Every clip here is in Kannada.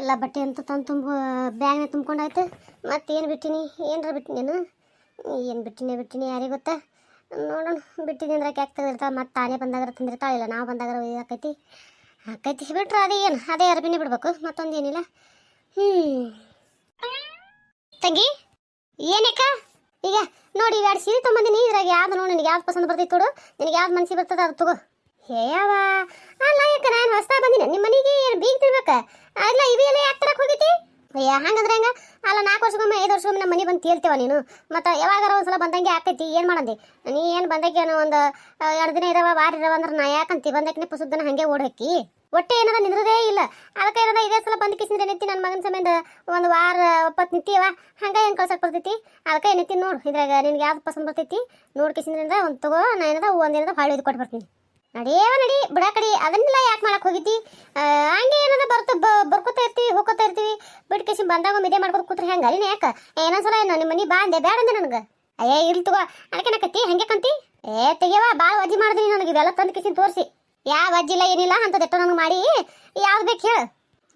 ಎಲ್ಲ ಬಟ್ಟೆ ಅಂತ ತಂದು ಬ್ಯಾಗ್ನ ತುಂಬ್ಕೊಂಡಾಯ್ತು. ಮತ್ತೇನು ಬಿಟ್ಟಿನಿ, ಏನರ ಬಿಟ್ಟಿನಿ ನಾನು, ಏನು ಬಿಟ್ಟಿನಿ ಯಾರಿಗೆ ಗೊತ್ತಾ. ನೋಡೋಣ, ಬಿಟ್ಟಿನಿ ಅಂದ್ರೆ ಯಾಕೆ ತೆಗೆದಿರ್ತಾಳೆ, ಮತ್ತೆ ತಾನೇ ಬಂದಾಗ ತಂದಿರ್ತಾಳೆ, ಇಲ್ಲ ನಾವು ಬಂದಾಗ ಆಕೈತಿ ಬಿಟ್ರೆ ಅದೇ ಏನು ಅದೇ ಅರ್ಬಿನೇ ಬಿಡ್ಬೇಕು, ಮತ್ತೊಂದು ಏನಿಲ್ಲ. ತಂಗಿ ಏನಕ್ಕ ಈಗ ನೋಡಿ, ಎರಡು ಸೀರೆ ತೊಗೊಂಬಂದಿನಿ. ಇದ್ರಾಗ ಯಾವ್ದು ನೋಡಿ, ನಿನಗೆ ಯಾವ್ದು ಪಸಂದ್ ಬರ್ತೈತೆ ನೋಡು, ನಿನಗೆ ಯಾವ್ದು ಮನಸ್ಸಿಗೆ ಬರ್ತದೆ ಅದು ತಗೋ. ಹೇಯವ ಅಲ್ಲ ಯಾಕ ನಾನು ಹೊಸ್ತಾ ಬಂದಿನಿ ನಿಮ್ಮ ಮನೆಗೆ, ಏನು ಬೀಗ ತಿರ್ಬೇಕ ಅಲ್ಲ, ಇವೆಲ್ಲ ಯಾಕೆ ತರಕ್ಕೆ ಹೋಗಿತಿ? ಅಯ್ಯ ಹಂಗಂದ್ರೆ ಹೆಂಗ, ಅಲ್ಲ 4 ವರ್ಷಕ್ಕೊಮ್ಮೆ 5 ವರ್ಷಕ್ಕೊಮ್ಮೆ ನಮ್ಮ ಮನೆ ಬಂದು ತೇಲ್ತೇವ ನೀನು, ಮತ್ತು ಯಾವಾಗಾರ ಒಂದ್ಸಲ ಬಂದಂಗೆ ಆಕೈತಿ. ಏನು ಮಾಡಂದಿ ನೀ, ಏನು ಬಂದಕ್ಕೆ ಒಂದು 2 ದಿನ ಇರವ ವಾರ ಇರವ ಅಂದ್ರೆ ನಾ ಯಾಕಂತಿ ಬಂದಕ್ಕೆ ಪುಸುದ್ದನ ಹಾಗೆ ಓಡ್ ಹಾಕಿ ಒಟ್ಟೆ ಏನಾರ ನಿಂದ್ರದೇ ಇಲ್ಲ. ಅದಕ್ಕೆ ಏನಾರ ಇದೇ ಸಲ ಬಂದು ಕಿಸಿದ್ರೆ ನಿಂತಿ ನನ್ನ ಮಗನ ಸಂಬಂಧ ಒಂದು ವಾರ ಒಪ್ಪತ್ತು ನಿಂತೀವ, ಹಂಗೆ ಏನು ಕಳ್ಸಕ್ಕೆ ಬರ್ತೈತಿ. ಅದಕ್ಕೆ ನಿಂತೀನಿ ನೋಡು, ಇದ್ರಾಗ ನಿನ್ಗೆ ಯಾವ್ದು ಪಸಂದ್ ಬರ್ತೈತಿ ನೋಡಿ ಕಿಸಿದ್ರಿಂದ ಒಂದು ತಗೋ, ನಾ ಏನದ ಒಂದೇನದ ಹೊಳ್ಳಿ ಇದು ಕೊಟ್ಟು ಬರ್ತೀನಿ. ನಡಿ ಬಿಡ ಕಡಿ, ಅದನ್ನೆಲ್ಲ ಯಾಕೆ ಮಾಡಕ್ಕೆ ಹೋಗಿದ್ದಿ? ಹಂಗೆ ಏನದ ಬರ್ಕೋತಾ ಇರ್ತೀವಿ ಹೋಗ್ಕೋತಾ ಇರ್ತೀವಿ, ಬಿಟ್ಟು ಕಿಸಿ ಬಂದಾಗ ಇದೇ ಮಾಡ್ಕೊಂಡು ಕೂತ್ರೆ ಹೆಂಗೆ ಅಲ್ಲಿನ ಯಾಕೆ ಏನೊಂದ್ಸಲ ಏನು ನಿಮ್ಮ ಮನೆ ಬಾ ಅಂದೆ ಬೇಡ ಅಂದೆ ನನಗೆ. ಅಯ್ಯ ಇಲ್ಲಿ ತಗೋ, ಅದಕ್ಕೆ ನಕತ್ತಿ ಹಂಗೆ ಕಂತಿ ತೆಗಿಯವ ಭಾಳ ವಜ್ಜಿ ಮಾಡಿದ್ರಿ ನನಗೆ ಇವೆಲ್ಲ ತಂದು ಕಿಸಿನ ತೋರಿಸಿ. ಯಾವ ಅಜ್ಜಿಲ್ಲ ಏನಿಲ್ಲ ಅಂಥದ್ದೆಟ್ಟೋ ನನಗೆ ಮಾಡಿ ಯಾವ್ದು ಬೇಕು ಹೇಳು.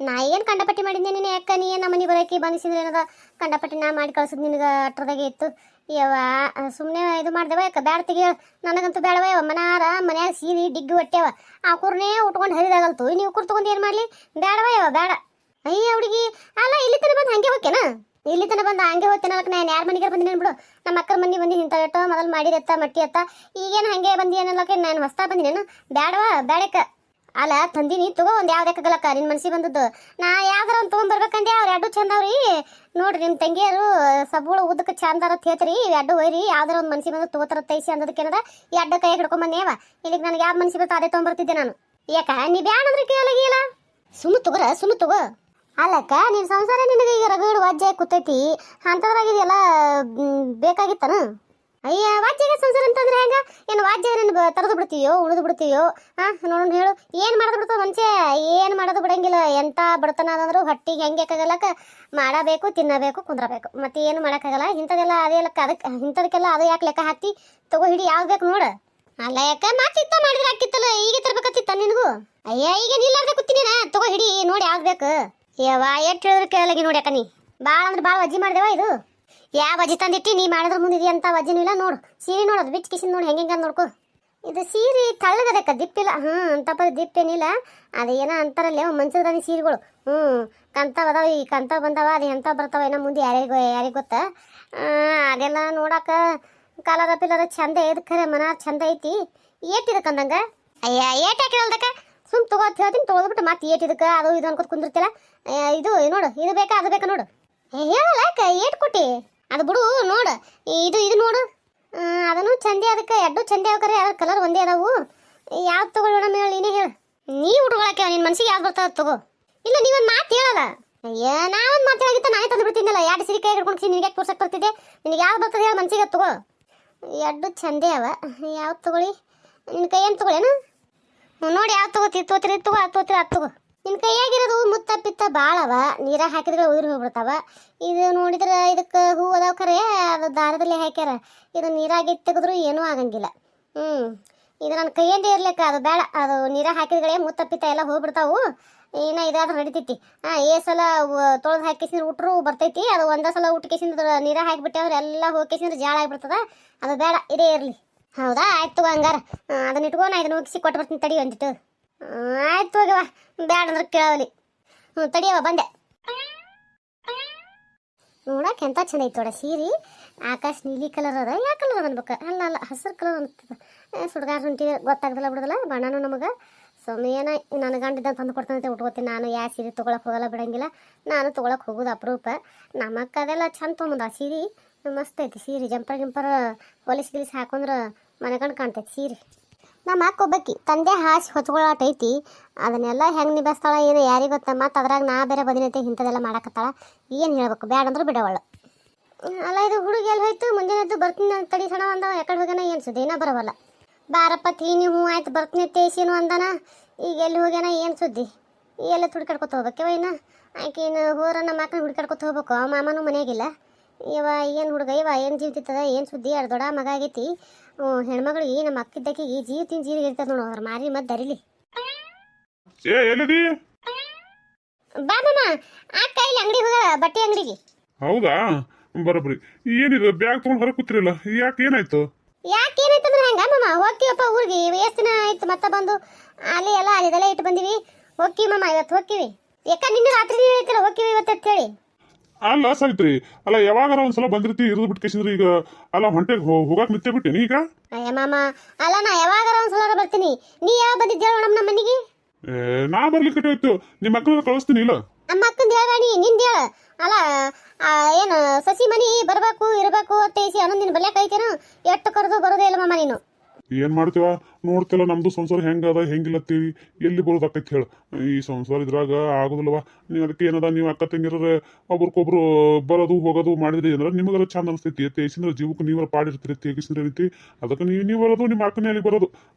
ನಾ ಏನು ಕಂಡಪಟ್ಟಿ ಮಾಡಿದ್ದೆ ನೀನು, ಯಾಕೆ ನೀ ನಮ್ಮ ಮನೆ ಬರೋಕೆ ಬಂದಿಸಿದ್ರೆ ಏನದ ಕಂಡಪಟ್ಟಿ ನಾ ಮಾಡಿ ಕಳ್ಸೋದು ನಿನಗೆ ಅಟ್ರದಾಗೆ ಇತ್ತು. ಯವ್ವ ಸುಮ್ಮನೆ ಇದು ಮಾಡ್ದೇವ, ಯಾಕೆ ಬ್ಯಾಡ ತೆಗಿಯ, ನನಗಂತೂ ಬೇಡವ. ಮನ್ಯಾಗ ಸೀರೆ ಡಿಗ್ಗಿ ಹೊಟ್ಟೆವ, ಆ ಕುರ್ನೇ ಉಟ್ಕೊಂಡು ಹರಿದಾಗಲ್ತು, ನೀವು ಕುರ್ ತಗೊಂಡು ಏನು ಮಾಡಲಿ, ಬೇಡವ ಬೇಡ. ಅಯ್ಯ ಹುಡುಗಿ ಅಲ್ಲ, ಇಲ್ಲಿ ತನಕ ಬಂದು ಹಂಗೆ ಹೋಗ್ಯನಾ? ಇಲ್ಲಿ ತನಕ ಬಂದು ಹಂಗೆ ಹೋಗ್ತೇನೆ ಅನ್ನಕ್ಕೆ ನಾನು ಯಾರ ಮನೆಗೆ ಬಂದಿನಿ ಬಿಡು, ನಮ್ಮ ಅಕ್ಕರ ಮನೆ ಬಂದು ಇಂಥ ಎಟ್ಟೋ ಮೊದಲು ಮಾಡಿದೆತ್ತ ಮಟ್ಟಿ ಅತ್ತ, ಈಗೇನು ಹಂಗೆ ಬಂದಿ ಏನಲ್ಲಕ್ಕೆ ನಾನು ಹೊಸ್ತಾ ಬಂದಿನೇನು? ಬೇಡವ ಬೇಡಕ್ಕ. ಅಲ್ಲ ತಂದಿನಿ ತಗೋ, ಒಂದು ಯಾವ್ದಕ್ಕಗಲಕ್ಕ ನಿನ್ನ ಮನ್ಸಿಗೆ ಬಂದದ್ದು. ನಾ ಯಾವ್ದಾರ ಒಂದು ತೊಗೊಂಡ್ಬರ್ಬೇಕಂದೆ, ಅವ್ರು 2 ಚಂದ ಅವ್ರಿ ನೋಡ್ರಿ, ನಿಮ್ಮ ತಂಗಿಯರು ಸಬ್ಗಳು ಉದ್ದಕ್ಕೆ ಚಂದಾರ ಹೇಳ್ತೀರಿ, 2 ಒಯ್ರಿ ಯಾವ್ದಾರ ಒಂದು ಮನ್ಸಿಗೆ ಬಂದು ತಗೋತಾರ ತೈಸಿ ಅನ್ನೋದಕ್ಕೇನದ 2 ಕೈ ಹಿಡ್ಕೊಂಬಂದೇವ. ಇಲ್ಲಿಗೆ ನನಗೆ ಯಾವ್ದು ಮನ್ಸಿಗೆ ಬರ್ತೋ ಅದೇ ತೊಗೊಂಬರ್ತಿದ್ದೆ ನಾನು. ಯಾಕ ನೀ ಬ್ಯಾಡ ಅಂದ್ರೆ ಕೇಳಗಿಲ್ಲ, ಸುಮ್ಮ ತಗೋ. ಅಲ್ಲಕ್ಕ ನಿನ್ನ ಸಂಸಾರ ನಿನಗೆ ಈಗ ರಗಡು ವಾಜ್ಯ ಕೂತೈತಿ, ಅಂಥದ್ರಾಗಿದೆಯಲ್ಲ ಬೇಕಾಗಿತ್ತನ? ಅಯ್ಯ ವಾಜ್ಯಗೆ ಸಂಸಾರ ಅಂತಂದ್ರೆ ಹೆಂಗ, ಏನು ವಾಜ್ಯ ತರದು ಬಿಡ್ತೀಯೋ ಉಳಿದು ಬಿಡ್ತೀಯೋ? ನೋಡೋಣ ಹೇಳು, ಏನು ಮಾಡೋದು ಬಿಡ್ತೋ ಮನುಷ್ಯ, ಏನು ಮಾಡೋದು ಬಿಡಂಗಿಲ್ಲ. ಎಂಥ ಬಡತನ ಅದಂದ್ರೂ ಹೊಟ್ಟಿಗೆ ಹೆಂಗೆ ಬೇಕಾಗಲ್ಲಕ್ಕ, ಮಾಡಬೇಕು ತಿನ್ನಬೇಕು ಕುಂದ್ರಬೇಕು, ಮತ್ತೆ ಏನು ಮಾಡೋಕ್ಕಾಗಲ್ಲ. ಇಂಥದೆಲ್ಲ ಅದೇ ಲೆಕ್ಕ, ಅದಕ್ಕೆ ಇಂಥದಕ್ಕೆಲ್ಲ ಅದು ಯಾಕೆ ಲೆಕ್ಕ ಹಾಕಿ ತಗೋ ಹಿಡಿ ಯಾವ್ದು ಬೇಕು ನೋಡು. ಅಲ್ಲ ಯಾಕ ಮಾತಿತ್ತ ಮಾಡಿದ್ರೆ ಹಾಕಿತ್ತಲ್ಲ, ಈಗ ತರ್ಬೇಕತ್ತಿತ್ತ ನಿನಗೂ? ಅಯ್ಯ ಈಗ ನಿಲ್ಲಾರ್ದೆ ಕೂತೀನಿ ತಗೋ ಹಿಡಿ ನೋಡಿ ಯಾವ್ದು ಬೇಕು. ಯವ್ವ ಎಷ್ಟು ಹೇಳಿದ್ರು ಕೇಳಲಾಗಿ ನೋಡಿ ಅಕ್ಕ, ನೀ ಭಾಳ ಅಂದ್ರೆ ಭಾಳ ವಜ್ಜಿ ಮಾಡಿದೆವ. ಇದು ಯಾವ ವಜ್ಜಿ ತಂದಿಟ್ಟಿ ನೀ ಮಾಡಿದ್ರ ಮುಂದಿದೆ ಅಂತ ವಜ್ಜಿನೂ ಇಲ್ಲ ನೋಡು. ಸೀರೆ ನೋಡೋದು ಬಿಚ್ಚ ಕಿಸಿನ ನೋಡಿ ಹೆಂಗೆ ಅಂತ ನೋಡ್ಕೊ. ಇದು ಸೀರೆ ತಳ್ಳಗದಕ್ಕ ದಿಪ್ಪಿಲ್ಲ, ಅಂತಪ್ಪ ದಿಪ್ಪೇನಿಲ್ಲ. ಅದೇನೋ ಅಂತಾರಲ್ಲೇ ಮಂಚದಾನಿ ಸೀರೆಗಳು, ಕಂತಾವ ಅದಾವ, ಈ ಕಂತಾವ ಬಂದಾವ, ಅದು ಎಂತ ಬರ್ತಾವ ಏನೋ ಮುಂದೆ ಯಾರಿಗೆ ಗೊತ್ತಾ. ಅದೆಲ್ಲ ನೋಡಕ್ಕ ಕಲರ ಪಿಲ್ಲರ ಚಂದ ಐದು, ಖರೆ ಮನ ಚಂದ ಐತಿ. ಏಟಿದಕ್ಕಂದಂಗ ಅಯ್ಯ ಏಟ್ ಹಾಕಿರಲ್ದಕ್ಕ, ಸುಮ್ ತಗೋತ್ ಹೇಳ್ತೀನಿ ತೊಗೊಳ್ಬಿಟ್ಟು ಮತ್ತೆ ಏಟಿದಕ್ಕೆ ಅದು ಇದು ಅನ್ಕೋತ ಕುಂದಿರ್ತಿಲ್ಲ. ಇದು ನೋಡು, ಇದು ಬೇಕಾ ಅದು ಬೇಕಾ ನೋಡು. ಹೇಳಲ್ಲ ಯಾಕೆ ಏಟ್ ಕೊಟ್ಟಿ ಅದು ಬಿಡು. ನೋಡು ಇದು ನೋಡು, ಅದನ್ನು ಚಂದೆ, ಅದಕ್ಕೆ 2 ಚಂದೆ ಅವಕರೆ, ಅದ್ರ ಕಲರ್ ಒಂದೇ ಅದಾವು. ಯಾವ್ದು ತಗೊಳ್ಳೋಣ ಹೇಳಿ, ನೀನೇ ಹೇಳು. ನೀ ಹುಡುಗಳಕ್ಕೆ ನಿನ್ನ ಮನ್ಸಿಗೆ ಯಾವ್ದು ಬರ್ತದ ತಗೋ. ಇಲ್ಲ ನೀವೊಂದು ಮಾತು ಹೇಳಲ್ಲ. ಅಯ್ಯ ನಾವೊಂದು ಮಾತು ಹೇಳಾಗಿತ್ತ ನಾನೇ ತಂದು ಬಿಡ್ತಿದ್ದಲ್ಲ, 2 ಸೀರೆ ಕೈ ಹಿಡ್ಕೊಂಡು ನಿನಗೆ ತೋರ್ಸಕ್ಕೆ ಬರ್ತಿದ್ದೆ. ನಿನಗೆ ಯಾವ್ದು ಬರ್ತದೆ ಹೇಳಿ ಮನ್ಸಿಗೆ ತಗೋ. 2 ಚಂದೆ ಅವ, ಯಾವ್ದು ತಗೊಳ್ಳಿ? ನಿನ್ನ ಕೈ ಏನು ತಗೊಳ್ಳೇನು ನೋಡಿ, ಯಾವ್ದು ತಗೋತೀರಿ ತಗೋ, ಅದು ತಗೋ. ನಿನ್ನ ಕೈಯಾಗಿರೋದು ಮುತ್ತ ಪಿತ್ತ ಭಾಳ ಅವ, ನೀರಾಗ ಹಾಕಿದ್ರೆ ಉಯಿರು ಹೋಗ್ಬಿಡ್ತಾವ. ಇದು ನೋಡಿದ್ರೆ ಇದಕ್ಕೆ ಹೂ ಅದಾವ ಖರೆ, ಅದು ದಾರದಲ್ಲಿ ಹಾಕ್ಯಾರ. ಇದು ನೀರಾಗಿ ತೆಗೆದ್ರು ಏನೂ ಆಗಂಗಿಲ್ಲ. ಇದು ನನ್ನ ಕೈಯಂದೇ ಇರ್ಲಿಕ್ಕ, ಅದು ಬೇಡ. ಅದು ನೀರಾಗ ಹಾಕಿದ್ರೆ ಮುತ್ತ ಪಿತ್ತ ಎಲ್ಲ ಹೋಗ್ಬಿಡ್ತಾವು. ಇನ್ನು ಇದಾದ್ರೆ ನಡಿತೈತಿ. ಸಲ ತೊಳೆದು ಹಾಕಿಸಿದ್ರೆ ಉಟ್ರು ಬರ್ತೈತಿ. ಅದು ಒಂದೇ ಸಲ ಉಟ್ಕೇಸಿಂದ ನೀರಾಗ ಹಾಕಿಬಿಟ್ಟೆ ಅಂದ್ರೆ ಎಲ್ಲ ಹೋಗಿಸಿದ್ರೆ ಜಾಳ ಆಗಿಬಿಡ್ತದ. ಅದು ಬೇಡ, ಇದೇ ಇರಲಿ. ಹೌದಾ, ಆಯ್ತು ಹಂಗಾರ ಅದನ್ನ ಇಟ್ಕೊ, ನಾ ಇದನ್ನ ಹೋಗಿಸಿ ಕೊಟ್ಟು ಬರ್ತೀನಿ ತಡಿ ಒಂದಿಟ್ಟು. ಆಯ್ತು ಹೋಗ್ಯವ, ಬ್ಯಾಡ ಅಂದ್ರೆ ಕೇಳಲಿ. ತಡಿಯವ ಬಂದೆ. ನೋಡಕ್ಕೆ ಎಂತ ಚಂದ ಐತಿ ನೋಡ ಸೀರೆ, ಆಕಾಶ ನೀಲಿ ಕಲರ್ ಅದ. ಯಾವ ಕಲರ್ ಅನ್ಬೇಕು? ಅಲ್ಲ ಹಸಿರು ಕಲರ್ ಅನ್ತದ. ಸುಡ್ಗಾರ ಹೊಂಟಿ ಗೊತ್ತಾಗ್ದಲ್ಲ ಬಿಡೋದಲ್ಲ, ಬಣ್ಣನೂ ನಮಗೆ ಸೊಮ್ಮೇನ ನನ್ನ ಗಂಡಿದ್ದ ತಂದು ಕೊಡ್ತಾನಂತೆ ಉಟ್ಕೋತೀನಿ. ನಾನು ಯಾವ ಸೀರೆ ತೊಗೊಳಕ್ಕೆ ಹೋಗಲ್ಲ, ಬಿಡಂಗಿಲ್ಲ. ನಾನು ತೊಗೊಳಕ್ಕೆ ಹೋಗೋದು ಅಪರೂಪ. ನಮ್ಮಕ್ಕ ಅದೆಲ್ಲ ಚಂದ ತೊಗೊಂಬಂದ ಆ ಸೀರೆ, ಮಸ್ತ್ ಐತಿ ಸೀರೆ. ಜಂಪರ್ ಹೊಲಿಸ್ ಗಿಲಿಸ್ ಹಾಕೊಂಡ್ರೆ ಮನೆಗಂಡು ಕಾಣ್ತೈತಿ ಸೀರೆ. ನಮ್ಮ ಅಕ್ಕ ಒಬ್ಬಾಕಿ ತಂದೆ ಹಾಸಿ ಹೊಚ್ಕೊಳ್ಳಾಟ ಐತಿ. ಅದನ್ನೆಲ್ಲ ಹೆಂಗೆ ನಿಭಾಯಿಸ್ತಾಳ ಏನೋ ಯಾರಿಗೆ ಗೊತ್ತ. ಮತ್ತು ಅದ್ರಾಗ ನಾ ಬೇರೆ ಬದಿನೈತೆ ಇಂಥದೆಲ್ಲ ಮಾಡಕತ್ತಾಳ. ಏನು ಹೇಳ್ಬೇಕು, ಬ್ಯಾಡ ಅಂದ್ರೆ ಬಿಡವಳು. ಅಲ್ಲ ಇದು ಹುಡುಗಿ ಎಲ್ಲಿ ಹೋಯ್ತು? ಮುಂಜಾನೆ ಬರ್ತೀನಿ ಅಂತ ತಡಿ ಸಣ ಅಂದವ, ಯಾಕಡೆ ಹೋಗ್ಯಾನ ಏನು ಸುದ್ದಿ ಏನೋ ಬರವಲ್ಲ. ಬಾರಪ್ಪ ತೀನಿ ಹ್ಞೂ ಆಯ್ತು ಬರ್ತೀನಿ ತೇಸಿನು ಅಂದಾನ. ಈಗ ಎಲ್ಲಿ ಹೋಗ್ಯಾನ ಏನು ಸುದ್ದಿ? ಎಲ್ಲ ಹುಡ್ಕಾಡ್ಕೊತ ಹೋಗ್ಬೇಕವ. ಇನ್ನು ಆಕಿನ ಹೋರ ನಮ್ಮ ಅಕ್ಕನ ಹುಡ್ಕಾಡ್ಕೊತ ಹೋಗ್ಬೇಕು. ಮಾಮನೂ ಮನೆಯಾಗಿಲ್ಲ. ಇವ ಏನು ಹುಡುಗ ಇವ ಏನು ಜೀವಿತದ ಏನು ಸುದ್ದಿ? ಎರಡು ದೊಡ್ಡ ಮಗ ಆಗೈತಿ. ಹೆಣ್ಮಗಳಿಗೆ ನಮ್ಮ ಅಕ್ಕಿದ್ದಕ್ಕಿಗೆ ಜೀವತಿನ ಜೀರಿಗೆ ಇರ್ತದೆ ನೋಡು, ಅವ್ರ ಮಾರಿ ಮತ್ತೆ ದರಿಲಿ. ಬಾ ಮಾಮ ಅಕ್ಕ ಇಲ್ಲಿ ಅಂಗಡಿ ಹೋಗ ಬಟ್ಟೆ ಅಂಗಡಿಗೆ. ಹೌದಾ ಬರೋಬ್ರಿ. ಏನಿದೆ ಬ್ಯಾಗ್ ತೊಗೊಂಡು ಹೊರಗೆ ಕೂತಿರಲ್ಲ, ಯಾಕೆ ಏನಾಯ್ತು? ಯಾಕೆ ಏನಾಯ್ತಂದ್ರೆ ಹೆಂಗ ಮಾಮ ಹೋಗ್ತೀವಪ್ಪ ಊರಿಗೆ, ಎಷ್ಟು ದಿನ ಆಯ್ತು ಮತ್ತೆ ಬಂದು ಅಲ್ಲಿ ಎಲ್ಲ ಅಲ್ಲಿದೆಲ್ಲ ಇಟ್ಟು ಬಂದಿವಿ. ಹೋಗ್ತೀವಿ ಮಾಮ ಇವತ್ತು ಹೋಗ್ತೀವಿ. ಯಾಕ ನಿನ್ನೆ ರಾತ್ರಿ ಹೇಳ್ತೀರ ಹೋಗ್ತೀವಿ ಇವತ್ತು ಅಂತ ಹೇಳಿ. ಅಲ್ಲ ಸಾವಿತ್ರಿ, ಅಲ್ಲ ಯಾವಾಗಾರ ಒಂದ್ಸಲ ಬಂದಿರ್ತಿ ಇರೋದು ಬಿಟ್ಟು ಕೇಸಿದ್ರೆ ಈಗ ಅಲ್ಲ ಹೊಂಟೆಗೆ ಹೋಗಕ್ಕೆ ನಿಂತೆ ಬಿಟ್ಟೇನಿ ಈಗ. ಅಯ್ಯ ಮಾಮ ಅಲ್ಲ ನಾ ಯಾವಾಗಾರ ಒಂದ್ಸಲ ಬರ್ತೀನಿ. ನೀ ಯಾವಾಗ ಬಂದಿದ್ದೆ ಹೇಳು ನಮ್ಮ ಮನೆಗೆ? ನಾ ಬರ್ಲಿಕ್ಕೆ ಹೋಯ್ತು, ನಿಮ್ಮ ಮಕ್ಕಳನ್ನ ಕಳಿಸ್ತೀನಿ ಇಲ್ಲ. ನಮ್ಮ ಅಕ್ಕಂದು ಹೇಳಿ ನಿಂದ ಹೇಳ. ಅಲ್ಲ ಏನು ಸಸಿ ಮನಿ ಬರ್ಬೇಕು ಇರ್ಬೇಕು ಅಂತೇಸಿ ಅನ್ನೊಂದು ದಿನ ಬಲ್ಯಾಕ ಐತೇನು? ಎಷ್ಟು ಕರೆದು ಬರೋದೇ ಇಲ್ಲ ಮಾಮ ನೀನು. ಏನ್ ಮಾಡ್ತೀವ ನೋಡ್ತಿಲ್ಲ, ನಮ್ದು ಸಂಸಾರ ಹೆಂಗದ ಹೆಂಗಿಲ್ಲತ್ತೀವಿ, ಎಲ್ಲಿ ಬರೋದಾಕೈತಿ ಹೇಳು. ಈ ಸಂಸಾರ ಇದ್ರಾಗ ಆಗುದಿಲ್ಲವ. ನೀವು ಅದಕ್ಕೆ ಏನದ, ನೀವು ಅಕ್ಕ ತಂಗಿರ ಒಬ್ರಿಗೊಬ್ರು ಬರೋದು ಹೋಗೋದು ಮಾಡಿದ್ರಿ ಅಂದ್ರೆ ನಿಮಗೆಲ್ಲ ಚಂದ ಅನಿಸ್ತೈತಿ. ತೇಸಿಂದ್ರ ಜೀವಕ್ಕೆ ನೀವರ ಪಾಡಿರ್ತೀರಿ, ತೇಗಿಸಿದ್ರೆ ರೀತಿ ಅದಕ್ಕೆ ನೀವು ಬರೋದು ನಿಮ್ಮ ಅಕ್ಕನೇ ಅಲ್ಲಿ ಬರೋದು.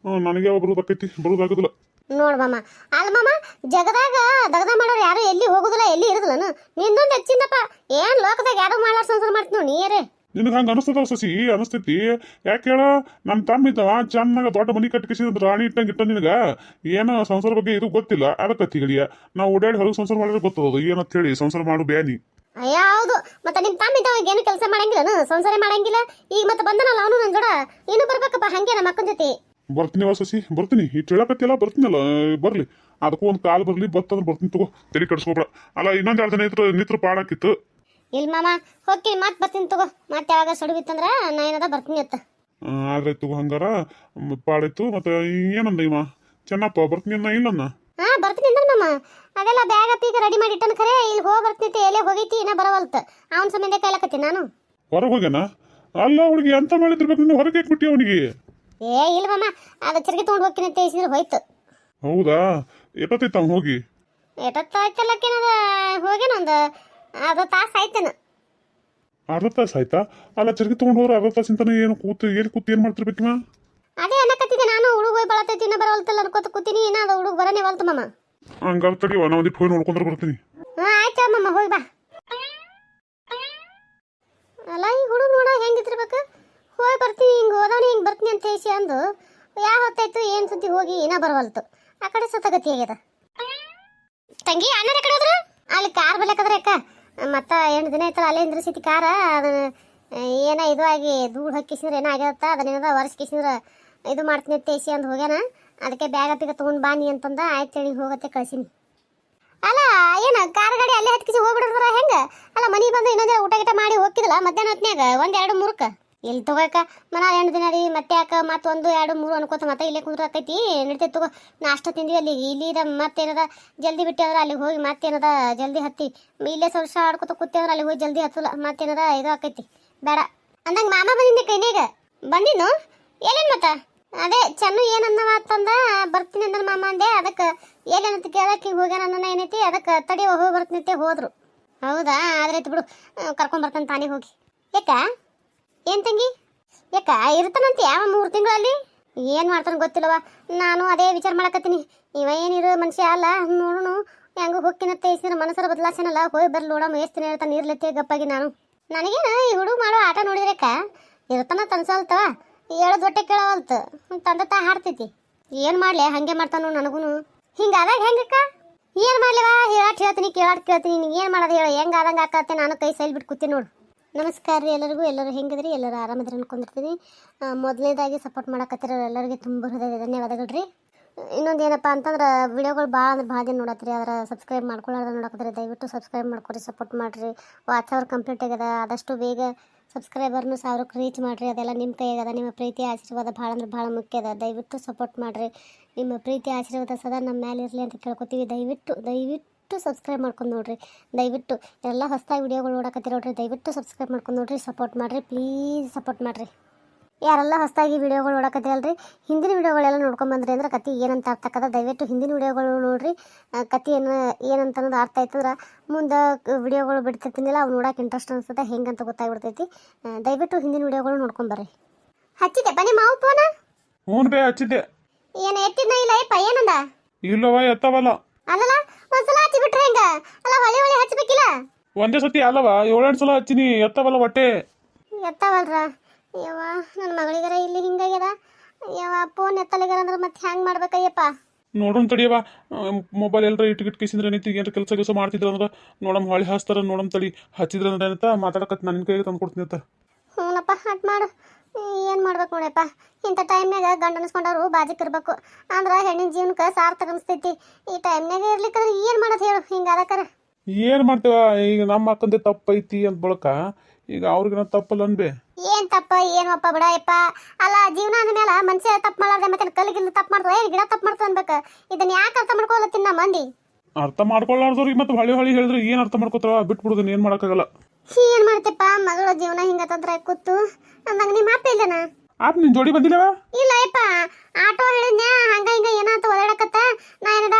ನನಗೆ ಯಾವ ಬರೋದಾಕೈತಿ, ಬರೋದಾಗುದಿಲ್ಲ. ನೋಡ್ ಮಾಮ, ಅಲ್ಲ ಮಾಮ ಜಗದಾಗ ದಗದ ಮಾಡೋರು ಯಾರು ಎಲ್ಲಿ ಹೋಗುದಿಲ್ಲ ಎಲ್ಲಿ ಇರುದಿಲ್ಲನು. ನಿಂದೊಂದು ಹೆಚ್ಚಿಂದಪ್ಪ ಏನ್ ಲೋಕದಾಗ ಯಾರು ಮಾಡ್ಲಾರ ಸಂಸಾರ ಮಾಡ್ತೀನಿ ನೋಡಿ ನೀರೇ. ನಿನಗೆ ಹಂಗೆ ಅನಿಸ್ತದ ಸಸಿ ಅನಿಸ್ತೈತಿ. ಯಾಕೆ ಹೇಳ, ನನ್ನ ತಮ್ಮ ಇದ್ದವ ಚೆನ್ನಾಗ ದೊಡ್ಡ ಮನಿ ಕಟ್ಟಿಸಿದ ರಾಣಿ ಇಟ್ಟಂಗೆ ಇಟ್ಟ. ನಿನಗ ಏನೋ ಸಂಸಾರ ಬಗ್ಗೆ ಇದು ಗೊತ್ತಿಲ್ಲ, ಅದಕ್ಕೆ ತಿಗಳಿಯ ನಾವು ಓಡಾಡಿ ಹೊರಗೆ ಸಂಸಾರ ಮಾಡಿದ್ರೆ ಗೊತ್ತದ ಏನಂತ ಹೇಳಿ ಸಂಸಾರ ಮಾಡು ಬ್ಯಾನಿ. ಅಯ್ಯ ಹೌದು, ಮತ್ತೆ ನಿಮ್ ತಮ್ಮ ಇದ್ದವಾಗ ಏನು ಕೆಲಸ ಮಾಡಂಗಿಲ್ಲ, ಸಂಸಾರ ಮಾಡಂಗಿಲ್ಲ. ಈಗ ಮತ್ತೆ ಬಂದನಲ್ಲ ಅವನು ನನ್ನ ಜೋಡ, ನೀನು ಬರ್ಬೇಕಪ್ಪ ಹಂಗೆ ನಮ್ಮ ಅಕ್ಕನ ಜೊತೆ. ಬರ್ತೀನಿವ ಸಸಿ, ಬರ್ತೀನಿ. ಈ ಹೇಳಕತ್ತಿಲ್ಲ ಬರ್ತೀನಲ್ಲ, ಬರ್ಲಿ. ಅದಕ್ಕೂ ಒಂದು ಕಾಲು ಬರ್ಲಿ, ಬರ್ತಂದ್ರೆ ಬರ್ತೀನಿ ತಗೋ, ತಲೆ ಕೆಡಿಸ್ಕೊಬೇಡ. ಅಲ್ಲ ಇನ್ನೊಂದು 2 ದಿನ ನಿತ್ರ ಪಾಡಾಕಿತ್ತು. ಇಲ್ಲ ಮಾಮ ಹೋಗ್ತೀನಿ, ಮತ್ತೆ ಬರ್ತೀನಿ ತಗೋ. ಮತ್ತೆ ಯಾವಾಗ ಸಡುಬಿತ್ತಂದ್ರ ನಾ ಏನದ ಬರ್ತೀನಿ ಅತ್ತ. ಆದ್ರೆ ತಗೋ ಹಂಗಾರ ಪಾಡಾಯ್ತು. ಮತ್ತೆ ಏನಂದ ಇವ ಚೆನ್ನಪ್ಪ ಬರ್ತೀನಿ ಅನ್ನ ಇಲ್ಲನ್ನ? ಹಾ ಬರ್ತೀನಿ ಅಂದ್ರ ಮಾಮ, ಅದೆಲ್ಲ ಬ್ಯಾಗ ಪೀಗ ರೆಡಿ ಮಾಡಿ ಇಟ್ಟನ ಖರೆ. ಇಲ್ಲಿ ಹೋಗಿ ಬರ್ತೀನಿ, ಎಲ್ಲೇ ಹೋಗೈತಿ ಇನ್ನ ಬರವಲ್ತ. ಅವನ ಸಂಬಂಧ ಕಾಯ್ಲಕತ್ತೀನಿ ನಾನು. ಹೊರಗೆ ಹೋಗ್ಯಾನ? ಅಲ್ಲ ಹುಡುಗಿ ಎಂತ ಮಾಡಿದಿರ್ಬೇಕು, ನೀನು ಹೊರಗೆ ಹಾಕ್ಬಿಟ್ಟಿ ಅವನಿಗೆ? ಏ ಇಲ್ಲ ಮಾಮ, ಅದು ಚರ್ಗಿ ತೊಗೊಂಡು ಹೋಗ್ತೀನಿ ಅಂತ ಹೇಳಿದ್ರೆ ಹೋಯ್ತು. ಹೌದಾ, ಎಷ್ಟೊತ್ತೈತ ಅವ್ನು ಹೋಗಿ? ಎಷ್ಟೊತ್ತಾಯ್ತಲ್ಲಕ್ಕೇನದ ಹೋಗ್ಯಾನ, ಒಂದು ಅರ್ಧ ತಾಸು ಆಯ್ತೇನ. ಅರ್ಧ ತಾಸು ಆಯ್ತಾ? ಅಲ್ಲ ಚರ್ಗಿ ತೊಗೊಂಡು ಹೋದ್ರೆ ಅರ್ಧ ತಾಸಿಂತಾನೆ ಏನು ಕೂತು ಏನ್ ಮಾಡ್ತಿರ್ಬೇಕಿವ? ಅದೇ ಅನ್ನಕತ್ತಿದ್ದೆ ನಾನು, ಹುಡುಗ ಹೋಗಿ ಬಳತೈತಿ ಇನ್ನ ಬರವಲ್ತಲ್ಲ ಅನ್ಕೋತ ಕೂತೀನಿ. ಇನ್ನ ಅದು ಹುಡುಗ ಬರನೇ ವಲ್ತು ಮಾಮ. ಹಂಗಾರ ತಡಿವ, ನಾ ಒಂದಿಟ್ಟು ಹೋಗಿ ನೋಡ್ಕೊಂಡ್ರೆ ಬರ್ತೀನಿ. ಹಾ ಆಯ್ತಾ ಮಾಮ, ಹೋಗಿ ಬಾ. ಅಲ್ಲ ಈ ಹುಡುಗ ನೋಡ ಹೆಂಗಿರ್ಬೇಕು, ಹೋಗಿ ಬರ್ತೀನಿ ಹಿಂಗೆ ಹೋದವನಿ ಹಿಂಗೆ ಬರ್ತೀನಿ ಅಂತ ಹೇಸಿ ಅಂದು ಯಾವ ಹೊತ್ತಾಯ್ತು ಏನು ಸುದ್ದಿ ಹೋಗಿ ಇನ್ನ ಬರವಲ್ತು. ಆ ಕಡೆ ಸತಗತಿ ಆಗ್ಯದ. ತಂಗಿ ಅಣ್ಣರ ಕಡೆ ಹೋದ್ರು ಅಲ್ಲಿ ಕಾರ್ ಬರ್ಲಕ್ಕದ್ರ ಅಕ್ಕ. ಮತ್ತೆ 8 ದಿನ ಆಯ್ತಲ್ಲ ಅಲ್ಲೇ ನಿಂದ್ರಿಸೈತಿ ಕಾರ. ಅದನ್ನ ಏನ ಇದು ಆಗಿ ಧೂಳು ಹಾಕಿಸಿದ್ರೆ ಏನೋ ಆಗ್ಯದತ್ತ. ಅದನ್ನೇನದ ಒರೆಸ್ಕಿಸಿದ್ರೆ ಇದು ಮಾಡ್ತೀನಿ ಅಂತ ಹೇಸಿ ಅಂದು ಹೋಗ್ಯಾನ. ಅದಕ್ಕೆ ಬ್ಯಾಗ ಪಿಗ ತೊಗೊಂಡು ಬಾನಿ ಅಂತಂದ. ಆಯ್ತು ಹೇಳಿ ಹೋಗತ್ತೆ ಕಳ್ಸೀನಿ. ಅಲ್ಲ ಏನು ಕಾರ್ ಗಾಡಿ ಅಲ್ಲೇ ಹತ್ಕಿಸಿ ಹೋಗ್ಬಿಡ್ರ ಹೆಂಗ? ಅಲ್ಲ ಮನೆಗೆ ಬಂದು ಇನ್ನೊಂದು ಊಟ ಗಿಟ ಮಾಡಿ ಹೋಗಿದ್ದಿಲ್ಲ ಮಧ್ಯಾಹ್ನ ಹೊತ್ನ್ಯಾಗ 1 2 3ಕ್ಕೆ ಇಲ್ಲಿ ತಗೋಕ ಮನ 8 ದಿನ ರೀ. ಮತ್ತೆ ಯಾಕೆ ಮತ್ತೆ 1 2 3 ಅನ್ಕೋತ ಮತ್ತೆ ಇಲ್ಲೇ ಕುಂದ್ರ ಆಕೈತಿ. ನಡಿತೈತಿ ತಗೋ, ನಾಷ್ಟ ತಿಂದ್ವಿ ಅಲ್ಲಿ. ಇಲ್ಲಿದ ಮತ್ತೇನದ ಜಲ್ದಿ ಬಿಟ್ಟು ಅಂದ್ರೆ ಅಲ್ಲಿ ಹೋಗಿ ಮತ್ತೇನದ ಜಲ್ದಿ ಹತ್ತಿ ಇಲ್ಲೇ ಸ್ವಲ್ಪ ಆಡ್ಕೊತ ಕೂತಿ ಅಂದ್ರೆ ಅಲ್ಲಿ ಹೋಗಿ ಜಲ್ದಿ ಹತ್ತಲ್ಲ. ಮತ್ತೇನದ ಇದು ಆಕೈತಿ ಬೇಡ ಅಂದಂಗೆ. ಮಾಮ ಬಂದಿದ್ದೆ ಕೈನಾಗ ಬಂದಿನು ಏನೇನು ಮತ್ತೆ ಅದೇ ಚೆನ್ನು ಏನನ್ನವ ಅಂತಂದ. ಬರ್ತೀನಿ ಅಂದ್ರೆ ಮಾಮ ಅಂದೆ. ಅದಕ್ಕೆ ಏನೇನಂತ ಕೇಳಕ್ಕೆ ಹೋಗ್ಯಾನ ಅನ್ನೋ ಏನೈತಿ. ಅದಕ್ಕೆ ತಡಿ ಹೋಗಿ ಬರ್ತೀನಿ ಅಂತ ಹೋದ್ರು. ಹೌದಾ, ಆದ್ರೈತಿ ಬಿಡು, ಕರ್ಕೊಂಬರ್ತಾನೆ ತಾನೇ ಹೋಗಿ. ಯಾಕ ಏನ್ ತಂಗಿ ಯಾಕ ಇರ್ತಾನಂತ ಯಾವ 3 ತಿಂಗಳು ಅಲ್ಲಿ? ಏನು ಮಾಡ್ತಾನೆ ಗೊತ್ತಿಲ್ಲವ. ನಾನು ಅದೇ ವಿಚಾರ ಮಾಡಕತ್ತೀನಿ. ಇವ ಏನಿರೋ ಮನುಷ್ಯ ಅಲ್ಲ, ನೋಡೋಣ ಹೆಂಗ ಹೋಗ್ಕಿನತ್ತೆ ಇಸಿದ್ರೆ ಮನಸ್ಸರ ಬದಲಾಸನಲ್ಲ. ಹೋಗಿ ಬರ್ಲಿ ನೋಡಮ್ಮ ಎಷ್ಟು ಹೇಳ್ತಾನೆ ಇರ್ಲತ್ತೆ ಗಪ್ಪಾಗಿ. ನನಗೇನು ಈ ಹುಡುಗ ಮಾಡೋ ಆಟ ನೋಡಿದ್ರಕ್ಕ ಇರ್ತಾನ ತನ್ಸಲ್ತವ. ಹೇಳೋದು ಹೊಟ್ಟೆ ಕೇಳವಲ್ತು, ತಂದೆ ತಾ ಹಾಡ್ತೈತಿ. ಏನು ಮಾಡ್ಲಿ ಹಂಗೆ ಮಾಡ್ತಾನು ನನಗೂ. ಹಿಂಗಾದಾಗ ಹೆಂಗಕ್ಕ ಏನು ಮಾಡ್ಲಿವ? ಹೇಳಾಟ್ ಹೇಳ್ತೀನಿ ಕೇಳ್ತೀನಿ. ನಿಂಗೆ ಏನು ಮಾಡೋದು ಹೇಳು? ಹೆಂಗೆ ಆದಂಗೆ ಆಕತ್ತೆ. ನಾನು ಕೈ ಸೈಲ್ ಬಿಟ್ಟು ಕೂತೀನಿ ನೋಡು. ನಮಸ್ಕಾರ ರೀ ಎಲ್ಲರಿಗೂ. ಎಲ್ಲರೂ ಹೆಂಗಿದ್ರಿ? ಎಲ್ಲರೂ ಆರಾಮದ್ರಿ ಅನ್ಕೊಂಡಿರ್ತೀನಿ. ಮೊದಲನೇದಾಗಿ ಸಪೋರ್ಟ್ ಮಾಡಕತ್ತಿರೋ ಎಲ್ಲರಿಗೆ ತುಂಬ ಹೃದಯ ಧನ್ಯವಾದಗಳು ರೀ. ಇನ್ನೊಂದು ಏನಪ್ಪ ಅಂತಂದ್ರೆ ವಿಡಿಯೋಗಳು ಭಾಳ ದಿನ ನೋಡತ್ರಿ. ಅದರ ಸಬ್ಸ್ಕ್ರೈಬ್ ಮಾಡ್ಕೊಳ್ಳೋದು ನೋಡಕತ್ತೀರಿ. ದಯವಿಟ್ಟು ಸಬ್ಸ್ಕ್ರೈಬ್ ಮಾಡ್ಕೊರಿ, ಸಪೋರ್ಟ್ ಮಾಡಿರಿ. 1000 ಕಂಪ್ಲೀಟ್ ಆಗ್ಯದ. ಆದಷ್ಟು ಬೇಗ ಸಬ್ಸ್ಕ್ರೈಬರ್ನು 1000ಕ್ಕೆ ರೀಚ್ ಮಾಡಿರಿ. ಅದೆಲ್ಲ ನಿಮ್ಮ ಕೈಯಾಗದ. ನಿಮ್ಮ ಪ್ರೀತಿ ಆಶೀರ್ವಾದ ಭಾಳ ಅಂದ್ರೆ ಭಾಳ ಮುಖ್ಯ ಅದ. ದಯವಿಟ್ಟು ಸಪೋರ್ಟ್ ಮಾಡಿರಿ. ನಿಮ್ಮ ಪ್ರೀತಿ ಆಶೀರ್ವಾದ ಸದಾ ನಮ್ಮ ಮೇಲೆ ಇರಲಿ ಅಂತ ಕೇಳ್ಕೊತೀವಿ. ದಯವಿಟ್ಟು ಸಬ್ಸ್ಕ್ರೈಬ್ ಮಾಡ್ಕೊಂಡು ನೋಡಿರಿ. ದಯವಿಟ್ಟು ಎಲ್ಲ ಹೊಸದಾಗಿ ವಿಡಿಯೋಗಳು ನೋಡಕತ್ತೀರಿ ನೋಡ್ರಿ. ದಯವಿಟ್ಟು ಸಬ್ಸ್ಕ್ರೈಬ್ ಮಾಡ್ಕೊಂಡು ನೋಡಿರಿ, ಸಪೋರ್ಟ್ ಮಾಡಿರಿ. ಪ್ಲೀಸ್ ಸಪೋರ್ಟ್ ಮಾಡಿರಿ. ಯಾರೆಲ್ಲ ಹೊಸದಾಗಿ ವಿಡಿಯೋಗಳು ನೋಡಕತ್ತೀರಲ್ರಿ, ಹಿಂದಿನ ವಿಡಿಯೋಗಳೆಲ್ಲ ನೋಡ್ಕೊಂಬಂದ್ರಿ ಅಂದ್ರೆ ಕತೆ ಏನಂತ ಅರ್ಥ ಆಗ್ತದ. ದಯವಿಟ್ಟು ಹಿಂದಿನ ವಿಡಿಯೋಗಳು ನೋಡಿರಿ. ಕತೆ ಏನಂತ ಅನ್ನೋದು ಅರ್ಥ ಆಯ್ತಂದ್ರೆ ಮುಂದೆ ವಿಡಿಯೋಗಳು ಬಿಡ್ತಿರ್ತೀನಿಲ್ಲ ಅವು ನೋಡೋಕೆ ಇಂಟ್ರೆಸ್ಟ್ ಅನಿಸ್ತದೆ, ಹೆಂಗಂತ ಗೊತ್ತಾಗ್ಬಿಡ್ತೈತಿ. ದಯವಿಟ್ಟು ಹಿಂದಿನ ವಿಡಿಯೋಗಳು ನೋಡ್ಕೊಂಬರ್ರಿ. ಹಚ್ಚಿದ್ದೆ ಬನ್ನಿ ಮಾವು ಫೋನ? ಹ್ಞೂ ಬೇ ಹಚ್ಚಿದ್ದೆ. ಏನು ಎತ್ತಿದ್ನ ಇಲ್ಲ ಯಪ್ಪ? ಏನಂದ? ಇಲ್ಲವ ಎತ್ತವಲ್ಲ. ಅಲ್ಲಲ್ಲ ಒಂದ್ಸಲ ಹಚ್ಚಿ ಬಿಟ್ರೆ ಹೆಂಗ? ಅಲ್ಲ ಹೊಳೆ ಹಚ್ಚಬೇಕಿಲ್ಲ? ಒಂದೇ ಸತಿ ಅಲ್ಲವ 7 ಸಲ ಹಚ್ಚಿನಿ, ಎತ್ತವಲ್ಲ ಹೊಟ್ಟೆ. ಎತ್ತವಲ್ರ ಯವ್ವ, ನನ್ನ ಮಗಳಿಗರ ಇಲ್ಲಿ ಹಿಂಗಾಗ್ಯದ ಯವ್ವ. ಫೋನ್ ಎತ್ತಲಿಗಾರ ಅಂದ್ರೆ ಮತ್ತೆ ಹ್ಯಾಂಗೆ ಮಾಡ್ಬೇಕಯ್ಯಪ್ಪ? ನೋಡೋಣ ತಡಿಯವ ಮೊಬೈಲ್ ಎಲ್ಲರ ಇಟ್ಟು ಕಿಸಿದ್ರೆ ಏನೈತಿ ಏನಾರ ಕೆಲಸ ಮಾಡ್ತಿದ್ರ ಅಂದ್ರೆ ನೋಡಮ್ ಹೊಳಿ ಹಾಸ್ತಾರ ನೋಡಮ್ ತಡಿ ಹಚ್ಚಿದ್ರ ಅಂದ್ರೆ ಏನಂತ ಮಾತಾಡಕತ್ ನನ್ನ ಕೈಗೆ ತಂದು ಕೊಡ್ತೀನಿ ಅಂತ. ಹ್ಞೂನಪ್ಪ ಅಟ್ ಮಾಡು. ಏನು ಮಾಡ್ಬೇಕು ನೋಡಪ್ಪ, ಇಂಥ ಟೈಮ್ನಾಗ ಗಂಡ ಅನ್ಸ್ಕೊಂಡವ್ರು ಬಾಜಿಕ್ ಇರ್ಬೇಕು ಅಂದ್ರೆ ಹೆಣ್ಣಿನ ಜೀವನಕ್ಕೆ ಸಾರ್ಥಕ ಅನಿಸ್ತೈತಿ. ಈ ಟೈಮ್ನಾಗ ಇರ್ಲಿಕ್ಕಂದ್ರೆ ಏನು ಮಾಡೋದು ಹೇಳು, ಹಿಂಗೆ ಅದಕ್ಕಾರ ಏನು ಮಾಡ್ತೇವ ಈಗ ನಮ್ಮ ಅಕ್ಕಂದೆ ತಪ್ಪೈತಿ ಅಂತ ಬಳಕ ಈಗ ಅವ್ರಿಗಿನ ತಪ್ಪಲ್ಲ ಅನ್ಬೇ. ಏನ್ ತಪ್ಪ ಏನು ಅಪ್ಪ ಬಿಡಯಪ್ಪ. ಅಲ್ಲ ಜೀವನ ಅಂದ್ಮೇಲೆ ಮನುಷ್ಯ ತಪ್ಪು ಮಾಡಾರ್ದೆ ಮತ್ತೆ ಕಲ್ಲಿಗಿಂದ ತಪ್ಪು ಮಾಡ್ತದೆ, ಏನು ಗಿಡ ತಪ್ಪು ಮಾಡ್ತದೆ ಅನ್ಬೇಕು. ಇದನ್ನ ಯಾಕೆ ಅರ್ಥ ಮಾಡ್ಕೊಳತ್ತಿನ ಮಂದಿ? ಅರ್ಥ ಮಾಡ್ಕೊಳ್ಳಾರ್ದವ್ರಿಗೆ ಮತ್ತೆ ಹೊಳಿ ಹೇಳಿದ್ರೆ ಏನು ಅರ್ಥ ಮಾಡ್ಕೋತಾರ, ಬಿಟ್ಬಿಡುದನ್ನ ಏನು ಮಾಡೋಕ್ಕಾಗಲ್ಲ. ಏನ್ ಮಾಡ್ತೇಪ್ಪ, ಮಗಳ ಜೀವನ ಹಿಂಗ ತಂತ್ರ ಕೂತು ಅಂದಂಗ ನಿಮ್ಮ ಅಪ್ಪ ಇಲ್ಲನ? ಆಪ್ ನಿನ್ ಜೋಡಿ ಬಂದಿಲ್ಲವ? ಇಲ್ಲ ಯಪ್ಪ, ಆಟೋ ಹೇಳಿದ್ನ್ಯಾ ಹಂಗ ಹಿಂಗ ಏನಂತ ಓದಾಡಕತ್ತ. ನಾ ಏನದ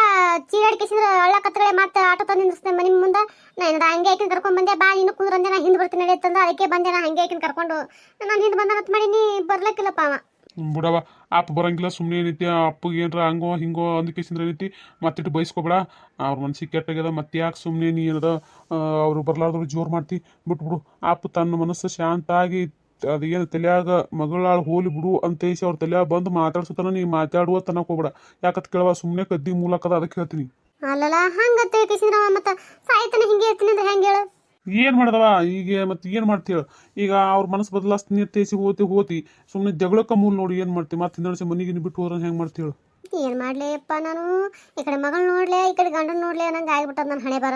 ಚೀರಾಡ್ಕಿಸಿದ್ರ ಅಳ್ಳಕತ್ರ ಮತ್ತೆ ಆಟೋ ತಂದು ನಿಂದಿಸ್ದೆ ಮನಿ ಮುಂದೆ. ನಾ ಏನದ ಹಂಗೆ ಆಕಿನ ಕರ್ಕೊಂಡ್ ಬಂದೆ. ಬಾ ನೀನು ಕುಂದ್ರಂದೆ, ನಾ ಹಿಂದೆ ಬರ್ತೀನಿ ನಡೆಯತ್ತಂದ ಅದಕ್ಕೆ ಬಂದೆ. ನಾ ಹಂಗೆ ಆಕಿನ ಕರ್ಕೊಂಡು ನಾನು ಹಿಂದೆ ಬಂದ ಮಾಡೀನಿ, ಬರ್ಲಕ್ಕಿಲ್ಲಪ್ಪ ಅವ. ಬಿಡವ ಆಪ್ ಬರಂಗಿಲ್ಲ, ಸುಮ್ಮನೆ ಏನೈತಿ ಅಪ್ಪಗೆ ಏನರ ಹಂಗೋ ಹಿಂಗೋ ಅಂದ್ಕೇಸಿಂದ್ರೆ ಏನೈತಿ ಮತ್ತಿಟ್ಟು ಬಯಸ್ಕೊಬೇಡ. ಅವ್ರ ಮನ್ಸಿಗೆ ಕೆಟ್ಟಾಗ್ಯದ, ಮತ್ತೆ ಯಾಕೆ ಸುಮ್ಮನೆ ನೀ ಏನದ ಅವ್ರು ಬರ್ಲಾರ್ದ್ರು ಜೋರು ಮಾಡ್ತಿ, ಬಿಟ್ಬಿಡು. ಆಪ್ ತನ್ನ ಮನಸ್ಸು ಶಾಂತ ಆಗಿ ಅದು ಏನು ತಲೆಯಾಗ ಮಗಳಾಳು ಹೋಲಿ ಬಿಡು ಅಂತ ಹೇಸಿ ಅವ್ರ ತಲೆಯಾಗ ಬಂದು ಮಾತಾಡ್ಸೋತನ ನೀ ಮಾತಾಡುವ ತನಕ ಹೋಗ್ಬೇಡ. ಯಾಕತ್ ಕೇಳವ ಸುಮ್ಮನೆ ಕದ್ದಿ ಮೂಲಕದ ಅದಕ್ಕೆ ಹೇಳ್ತೀನಿ. ಅಲ್ಲಲ್ಲ ಹಂಗ ತಿಳ್ಕಿಸಿದ್ರ ಮತ್ತೆ ಸಾಯ್ತಾನೆ ಹಿಂಗೆ ಇರ್ತೀನಿ ಅಂದ್ರೆ ಹೆಂಗೆ ಹೇಳು? ಏನು ಮಾಡ್ದವ ಈಗ ಮತ್ತೆ ಏನು ಮಾಡ್ತೀಯ ಈಗ ಅವ್ರ ಮನಸ್ಸು ಬದಲಾಸ್ತೀನಿ ಅಂತೇಸಿ ಹೋತಿ ಸುಮ್ಮನೆ ಜಗಳಕ್ಕ ಮೂಲ ನೋಡಿ ಏನು ಮಾಡ್ತಿ, ಮತ್ತೆ ಹಿಂದಡಿಸಿ ಮನೆಗೆ ಬಿಟ್ಟು ಹೋದ್ರೆ ಹೆಂಗೆ ಮಾಡ್ತೀಯ? ಏನ್ ಮಾಡ್ಲಿ ಅಪ್ಪ, ನಾನು ಈ ಕಡೆ ಮಗಳು ನೋಡ್ಲೆ ಈ ಕಡೆ ಗಂಡನ ನೋಡ್ಲೆ ನಂಗೆ ಆಗ್ಬಿಟ್ಟದ ನನ್ನ ಹಣೆ ಬರ.